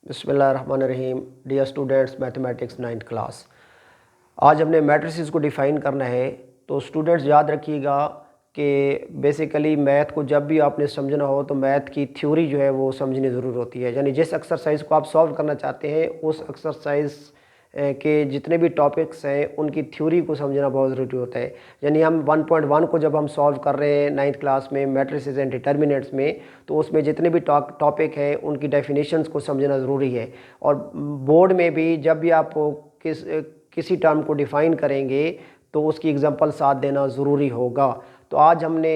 बिस्मिल्लाहिर्रहमानिर्रहीम। Dear students, mathematics 9th class. आज हमने मैट्रिसेस को डिफ़ाइन करना है। तो स्टूडेंट्स याद रखिएगा कि बेसिकली मैथ को जब भी आपने समझना हो तो मैथ की थ्योरी जो है वो समझनी ज़रूर होती है। यानी जिस एक्सरसाइज को आप सॉल्व करना चाहते हैं उस एक्सरसाइज के जितने भी टॉपिक्स हैं उनकी थ्योरी को समझना बहुत ज़रूरी होता है। यानी हम 1.1 को जब हम सॉल्व कर रहे हैं 9th क्लास में मैट्रिसेस एंड डिटर्मिनेंट्स में, तो उसमें जितने भी टॉपिक हैं उनकी डेफिनेशंस को समझना ज़रूरी है। और बोर्ड में भी जब भी आप किसी टर्म को डिफ़ाइन करेंगे तो उसकी एग्जांपल साथ देना ज़रूरी होगा। तो आज हमने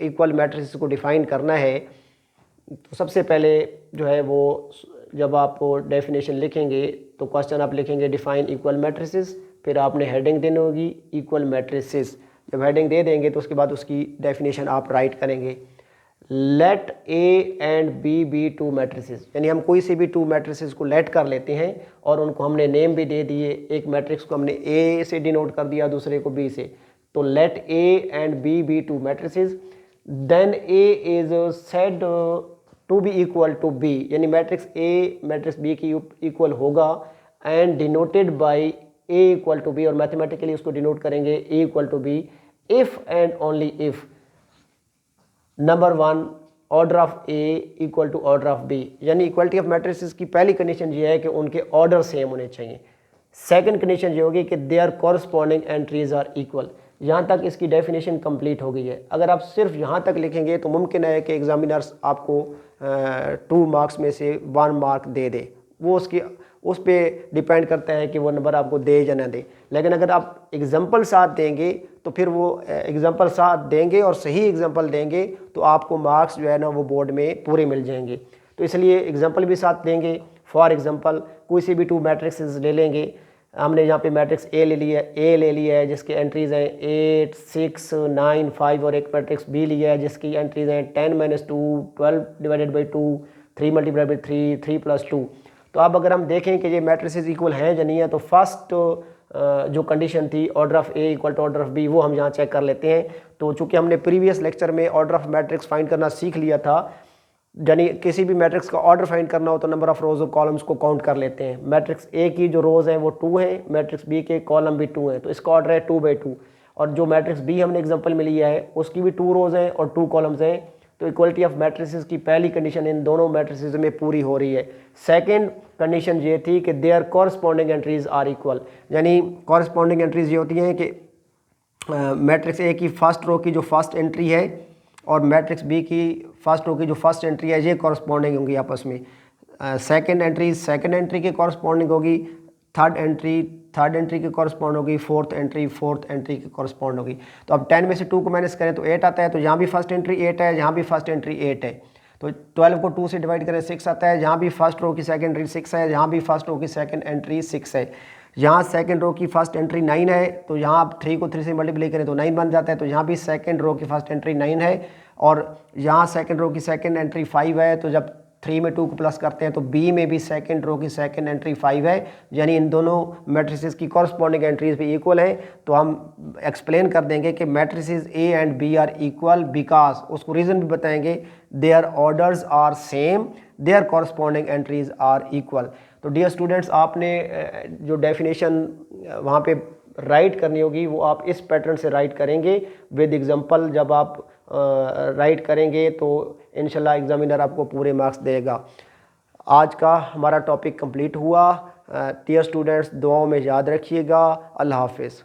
इक्वल मैट्रिसेस को डिफ़ाइन करना है। तो सबसे पहले जो है वो जब आप डेफिनेशन लिखेंगे तो क्वेश्चन आप लिखेंगे डिफाइन इक्वल मैट्रिसेस, फिर आपने हेडिंग देनी होगी इक्वल मैट्रिसेस। जब हेडिंग दे देंगे तो उसके बाद उसकी डेफिनेशन आप राइट करेंगे। Let A and B two matrices, यानी हम कोई से भी टू मैट्रिसेस को लेट कर लेते हैं और उनको हमने नेम भी दे दिए। एक मैट्रिक्स को हमने ए से डिनोट कर दिया, दूसरे को बी से। तो let A and B two matrices, then A is said to be equal to B, यानी मैट्रिक्स ए मैट्रिक्स बी की इक्वल होगा and denoted by A equal to B, और मैथमेटिकली उसको डिनोट करेंगे A equal to B if and only if number 1 order of A equal to order of B. यानी equality of matrices की पहली condition ये है कि उनके ऑर्डर सेम होने चाहिए। सेकंड कंडीशन ये होगी कि their corresponding entries are equal. यहाँ तक इसकी डेफिनेशन कंप्लीट हो गई है। अगर आप सिर्फ यहाँ तक लिखेंगे तो मुमकिन है कि एग्जामिनर्स आपको 2 मार्क्स में से 1 मार्क दे दे। वो उस पर डिपेंड करता है कि वो नंबर आपको दे या ना दे। लेकिन अगर आप एग्जाम्पल साथ देंगे तो फिर वो एग्जाम्पल साथ देंगे और सही एग्जाम्पल देंगे तो आपको मार्क्स जो है ना वो बोर्ड में पूरे मिल जाएंगे। तो इसलिए एग्जाम्पल भी साथ देंगे। फॉर एग्जाम्पल कोई से भी 2 मैट्रिक्स ले लेंगे। हमने यहाँ पे मैट्रिक्स ए ले लिया है जिसके एंट्रीज हैं 8, 6, 9, 5, और एक मैट्रिक्स बी लिया है जिसकी एंट्रीज हैं 10 - 2, 12 डिवाइडेड बाई 2, 3 मल्टीप्लाई बाई 3, 3 + 2। तो अब अगर हम देखें कि ये मैट्रिसेस इक्वल हैं या नहीं है, तो फर्स्ट जो कंडीशन थी order of A equal to order of B, वो हम यहाँ चेक कर लेते हैं। तो चूँकि हमने प्रीवियस लेक्चर में ऑर्डर ऑफ मैट्रिक्स फाइंड करना सीख लिया था, यानी किसी भी मैट्रिक्स का ऑर्डर फाइंड करना हो तो नंबर ऑफ रोज और कॉलम्स को काउंट कर लेते हैं। मैट्रिक्स ए की जो रोज हैं वो 2 हैं, मैट्रिक्स बी के कॉलम भी 2 हैं, तो इसका ऑर्डर है 2/2। और जो मैट्रिक्स बी हमने एग्जांपल में लिया है उसकी भी 2 रोज हैं और 2 कॉलम्स हैं। तो इक्वलिटी ऑफ मैट्रिसेस की पहली कंडीशन इन दोनों मैट्रिसेस में पूरी हो रही है। सेकेंड कंडीशन ये थी कि their corresponding entries are equal, यानी कॉरस्पॉन्डिंग एंट्रीज ये होती हैं कि मैट्रिक्स ए की फर्स्ट रो की जो फर्स्ट एंट्री है और मैट्रिक्स बी की फर्स्ट रो की जो फर्स्ट एंट्री है ये कॉरस्पॉन्डिंग होंगी आपस में। सेकंड एंट्री के कॉरस्पॉन्डिंग होगी, थर्ड एंट्री के कॉरस्पॉन्ड होगी, फोर्थ एंट्री के कॉरस्पॉन्ड होगी। तो अब 10 में से 2 को माइनस करें तो 8 आता है, तो यहाँ भी फर्स्ट एंट्री 8 है, यहाँ भी फर्स्ट एंट्री 8 है। तो 12 को 2 से डिवाइड करें 6 आता है, यहाँ भी फर्स्ट रो की सेकंड एंट्री 6 है, यहाँ भी फर्स्ट रो की सेकंड एंट्री 6 है। यहाँ सेकंड रो की फर्स्ट एंट्री 9 है, तो यहाँ आप 3 को 3 से मल्टीप्लाई करें तो 9 बन जाता है, तो यहाँ भी सेकंड रो की फर्स्ट एंट्री 9 है। और यहाँ सेकंड रो की सेकंड एंट्री 5 है, तो जब 3 में 2 को प्लस करते हैं तो बी में भी सेकंड रो की सेकंड एंट्री 5 है, यानी इन दोनों मैट्रिसेस की कॉरस्पॉन्डिंग एंट्रीज भी इक्वल है। तो हम एक्सप्लेन कर देंगे कि matrices A and B are equal because, उसको रीज़न भी बताएंगे, their orders are same, their corresponding entries are equal. तो डियर स्टूडेंट्स, आपने जो डेफिनेशन वहाँ पे राइट करनी होगी वो आप इस पैटर्न से राइट करेंगे विद एग्जांपल। जब आप राइट करेंगे तो इंशाल्लाह एग्जामिनर आपको पूरे मार्क्स देगा। आज का हमारा टॉपिक कंप्लीट हुआ। डियर स्टूडेंट्स, दुआओं में याद रखिएगा। अल्लाह हाफिज़।